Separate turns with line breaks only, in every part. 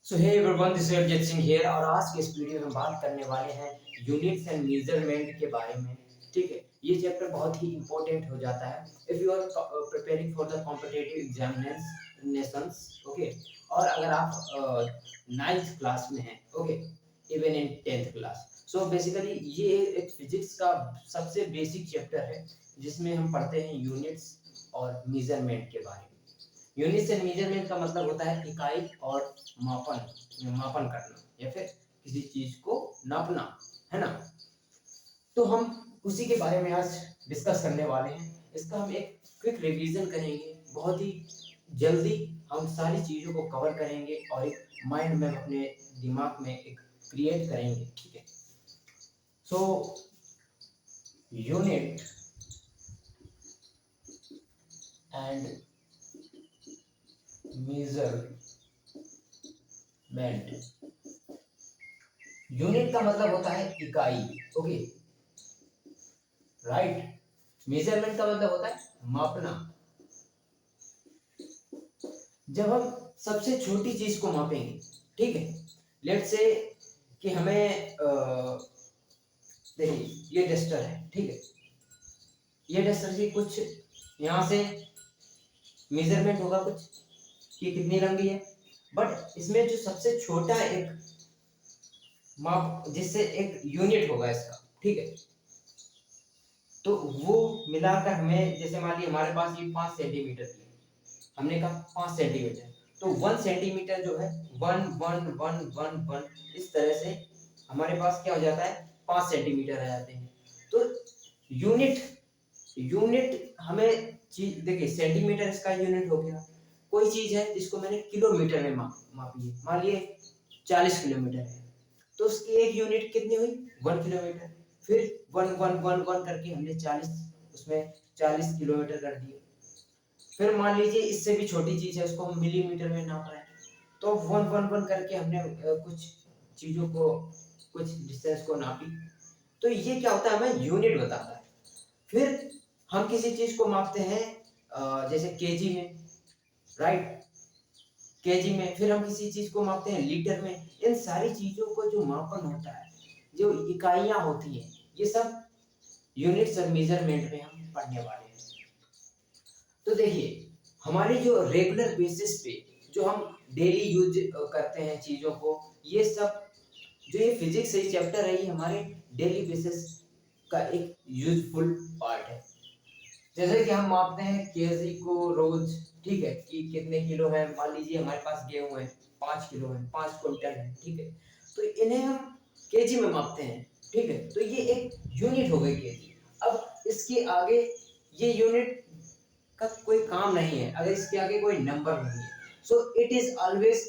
So hey everyone, this is Arijit Singh here और आज के इस वीडियो में बात करने वाले हैं यूनिट्स एंड मेजरमेंट के बारे में। ठीक है, ये चैप्टर बहुत ही इंपॉर्टेंट हो जाता है if you are preparing for the competitive examinations. Okay, और अगर आप नाइन्थ क्लास में हैं, okay, even in 10th class. So basically ये एक फिजिक्स का सबसे बेसिक चैप्टर है जिसमें हम पढ़ते हैं यूनिट्स और मेजरमेंट के बारे में। यूनिट्स एंड मेजरमेंट का मतलब होता है इकाई और मापन मापन करना या फिर किसी चीज को नापना, है ना। तो हम उसी के बारे में आज डिस्कस करने वाले हैं। इसका हम एक क्विक रिवीजन करेंगे, बहुत ही जल्दी हम सारी चीजों को कवर करेंगे और एक माइंड में अपने दिमाग में एक क्रिएट करेंगे। ठीक है, so unit and measurement. Unit का मतलब होता है इकाई, ओके, राइट। मेजरमेंट का मतलब होता है मापना। जब हम सबसे छोटी चीज को मापेंगे, ठीक है, लेट्स से कि हमें देखिए ये डस्टर है, ठीक है, ये डस्टर की कुछ यहाँ से मेजरमेंट होगा कुछ कि कितनी लंबी है, बट इसमें जो सबसे छोटा एक माप जिससे एक यूनिट होगा इसका, ठीक है, तो वो मिलाकर हमें, जैसे मान लीजिए हमारे पास ये 5 सेंटीमीटर की है, हमने कहा 5 सेंटीमीटर, तो 1 सेंटीमीटर जो है 1 1 1 1 1 इस तरह से हमारे पास क्या हो जाता है, 5 सेंटीमीटर आ जाते हैं। तो यूनिट यूनिट हमें चीज देखिए, सेंटीमीटर इसका यूनिट हो गया। कोई चीज है जिसको मैंने किलोमीटर में मापी है, मान लिए 40 किलोमीटर है, तो उसकी एक यूनिट कितनी हुई, 1 किलोमीटर। फिर 1 1 1 1 करके हमने 40 उसमें 40 किलोमीटर कर दिए। फिर मान लीजिए इससे भी छोटी चीज है, उसको हम मिलीमीटर में नाप रहे हैं, तो 1 1 1 करके हमने कुछ चीजों को, कुछ डिस्टेंस को नापी। तो ये क्या होता है, हमें यूनिट बताता है। फिर हम किसी चीज को मापते हैं जैसे केजी में, राइट, केजी में। फिर हम किसी चीज को मापते हैं लीटर में। इन सारी चीजों को जो मापन होता है, जो इकाइयां होती हैं, ये सब यूनिट्स और मेजरमेंट में हम पढ़ने वाले हैं। तो देखिए, हमारी जो रेगुलर बेसिस पे जो हम डेली यूज करते हैं चीजों को, ये सब जो ये फिजिक्स है चैप्टर है, ये हमारे डेली बेसिस का एक यूजफुल पार्ट है। जैसे कि हम मापते हैं केजी को रोज, ठीक है, कि कितने किलो है। मान लीजिए हमारे पास गेहूं है 5 किलो है, 5 क्विंटल है, ठीक है, तो इन्हें हम केजी में मापते हैं, ठीक है, तो ये एक यूनिट हो गई केजी। अब इसके आगे ये यूनिट का कोई काम नहीं है अगर इसके आगे कोई नंबर नहीं है। So it is always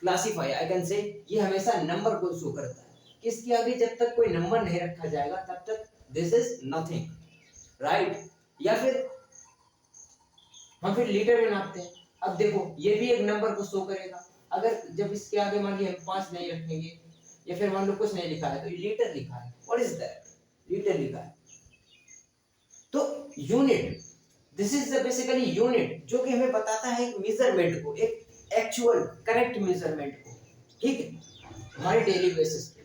classify, I can say, ये हमेशा नंबर को शो करता है कि इसके आगे जब तक कोई नंबर नहीं रखा जाएगा तब तक दिस इज नथिंग, राइट। या फिर हम फिर लीटर में नापते हैं। अब देखो, ये भी एक नंबर को शो करेगा। अगर जब इसके आगे मान लीजिए हम 5 नहीं रखेंगे या फिर मान लो कुछ नहीं लिखा है, तो लीटर लिखा है, व्हाट इज दैट, लीटर लिखा है। तो unit, this is the basically unit जो कि हमें बताता है मेजरमेंट को, एक एक्चुअल करेक्ट मेजरमेंट को, ठीक है, हमारे डेली बेसिस पे।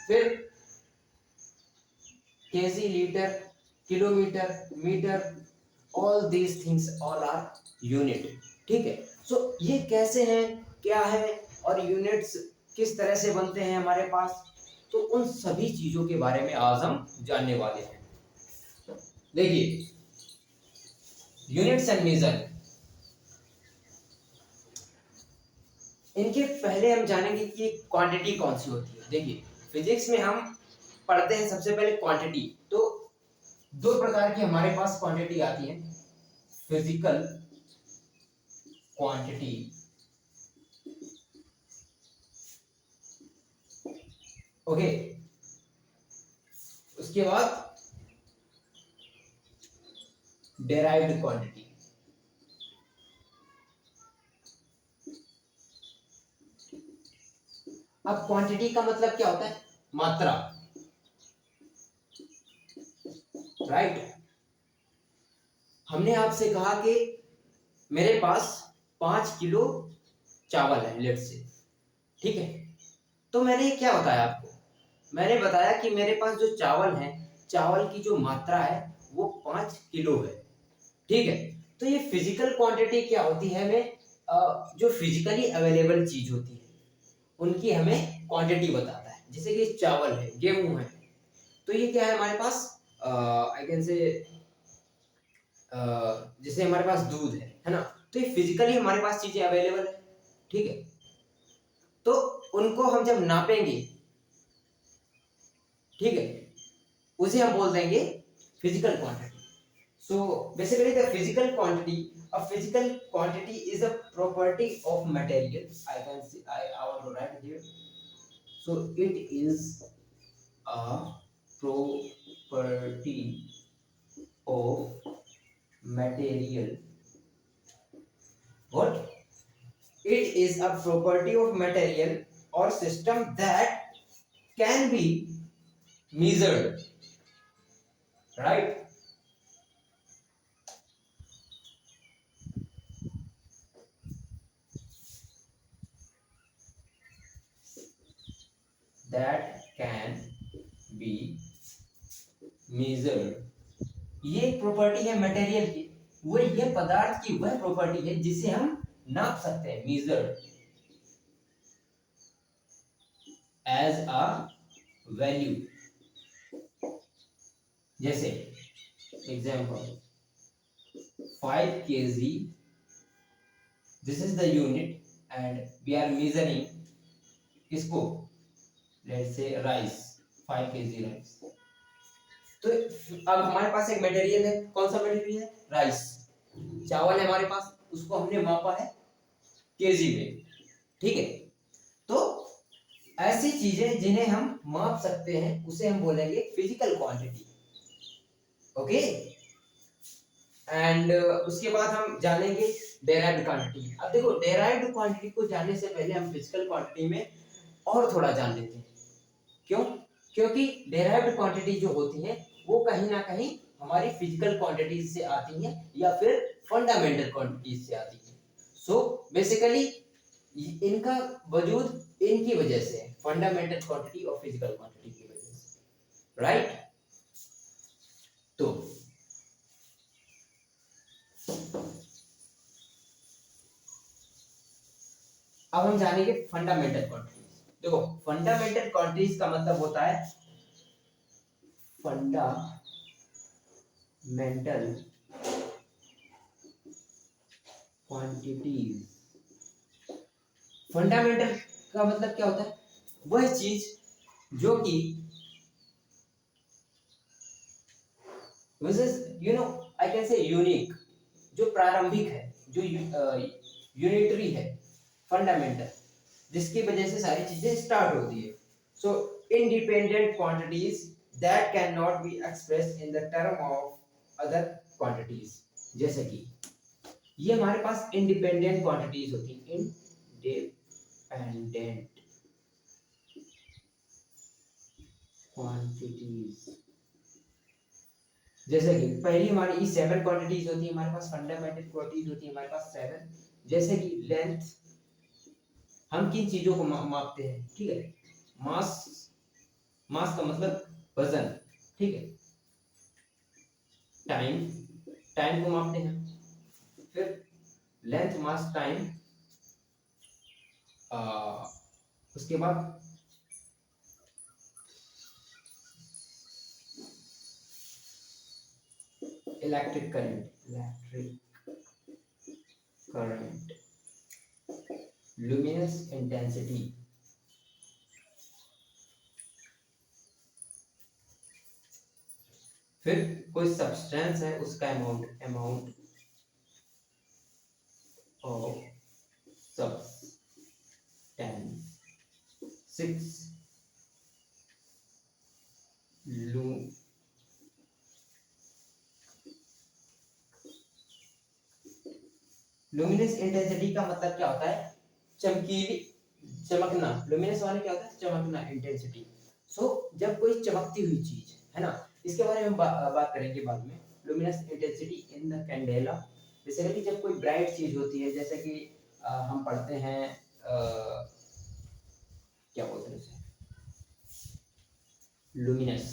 फिर KG, litre, kilometre, metre, all these things all are unit, ठीक है। सो ये कैसे हैं, क्या है, और यूनिट्स किस तरह से बनते हैं हमारे पास, तो उन सभी चीजों के बारे में आज हम जानने वाले हैं। देखिए, यूनिट्स एंड मेजर, इनके पहले हम जानेंगे कि क्वांटिटी कौन सी होती है। देखिए, फिजिक्स में हम पढ़ते हैं सबसे पहले क्वांटिटी। तो दो प्रकार की हमारे पास क्वांटिटी आती है, फिजिकल क्वांटिटी, ओके, उसके बाद डेराइव्ड क्वांटिटी। अब क्वांटिटी का मतलब क्या होता है, मात्रा, राइट। हमने आपसे कहा कि मेरे पास 5 किलो चावल है लेट्स से, ठीक है। तो मैंने क्या बताया आपको, मैंने बताया कि मेरे पास जो चावल है, चावल की जो मात्रा है वो 5 किलो है, ठीक है। तो ये फिजिकल क्वांटिटी क्या होती है, हमें जो फिजिकली अवेलेबल चीज होती है उनकी हमें क्वांटिटी बताता है। जैसे कि चावल है, गेहूं है, तो ये क्या है हमारे पास, आई कैन से, जैसे हमारे पास दूध है ना, तो ये फिजिकली हमारे पास चीजें अवेलेबल है, ठीक है। तो उनको हम जब नापेंगे, ठीक है, उसे हम बोल देंगे physical quantity. So basically the physical quantity, a physical quantity is a property of material, I can see, I want to write here. So it is a property of material. What? It is a property of material or system that can be measured, right? That can be measured. ये एक property है material की, वो ये पदार्थ की वह property है जिसे हम नाप सकते हैं, measured as a value. जैसे example 5 kg, this is the unit and we are measuring किसको, let's say rice, 5 kg rice. तो अब हमारे पास एक मटेरियल है, कौन सा मटेरियल है, राइस, चावल है हमारे पास, उसको हमने मापा है केजी में, ठीक है। तो ऐसी चीजें जिन्हें हम माप सकते हैं उसे हम बोलेंगे फिजिकल क्वांटिटी, ओके। एंड उसके बाद हम जानेंगे डेराइव्ड क्वांटिटी। अब देखो डेराइव्ड क्वांटिटी को जानने से पहले हम फिजिकल क्वांटिटी में और थोड़ा जान लेते हैं। क्यों? क्योंकि डेराइव्ड क्वांटिटी जो होती है वो कहीं ना कहीं हमारी फिजिकल क्वांटिटीज से आती है या फिर फंडामेंटल क्वांटिटीज से आती है। सो बेसिकली इनका वजूद इनकी वजह से है, फंडामेंटल क्वांटिटी और फिजिकल क्वांटिटी की वजह से, राइट। तो अब हम जानेंगे फंडामेंटल क्वांटिटीज। देखो फंडामेंटल क्वांटिटीज का मतलब होता है फंडामेंटल क्वांटिटीज। फंडामेंटल का मतलब क्या होता है, वह चीज जो कि you know I can say unique, जो प्रारंभिक है, जो यूनिटरी है, फंडामेंटल, जिसकी वजह से सारी चीजें स्टार्ट होती है। सो independent quantities that can not be expressed in the term of other quantities. जैसे कि ये हमारे पास इंडिपेंडेंट क्वांटिटीज होती हैं, इंडिपेंडेंट क्वांटिटीज। जैसे कि पहली हमारी 7 क्वांटिटीज होती है हमारे पास, फंडामेंटल क्वांटिटीज होती है हमारे पास 7। जैसे कि लेंथ, हम किन चीजों को मापते हैं, ठीक है, मास, मास का मतलब वजन, ठीक है। टाइम, टाइम को मापते हैं, फिर लेंथ, मास, टाइम, उसके बाद इलेक्ट्रिक करंट, लुमिनस इंटेंसिटी, फिर कोई सब्सटेंस है उसका amount of substance, 6 luminous intensity का मतलब क्या होता है, चमकीली, चमकना। लुमिनस वाले क्या होता है, चमकना, इंटेंसिटी। सो जब कोई चमकती हुई चीज है ना, इसके बारे में बात करेंगे बाद में। Luminous intensity in the candela, basically जब कोई ब्राइट चीज होती है, जैसे कि हम पढ़ते हैं क्या बोलते हैं उसे, luminous.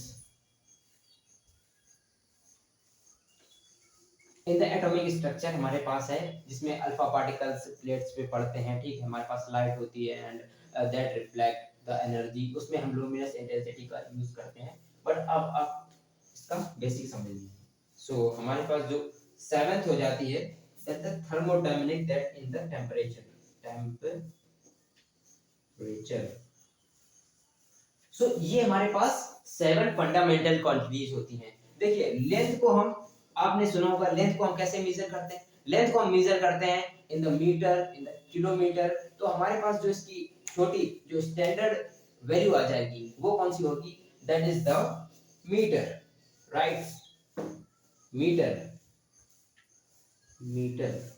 In the atomic structure हमारे पास है जिसमें अल्फा पार्टिकल्स प्लेट्स पे पड़ते हैं, ठीक है, हमारे पास लाइट होती है and that reflect the energy, उसमें हम लुमिनस इंटेंसिटी का यूज करते हैं। बट अब आप इसका बेसिक समझ लीजिए। सो हमारे पास जो सेवेंथ हो जाती है that the thermodynamic that in the temperature, so ये हमारे पास 7 फंडामेंटल क्वांटिटीज होती हैं। देखिए लेंथ को हम, आपने सुना होगा लेंथ को हम कैसे मेजर करते हैं, लेंथ को हम मेजर करते हैं in the metre, in the kilometre. तो हमारे पास जो इसकी छोटी जो स्टैंडर्ड वैल्यू आ जाएगी वो कौन सी होगी, that is the metre, right, metre, metre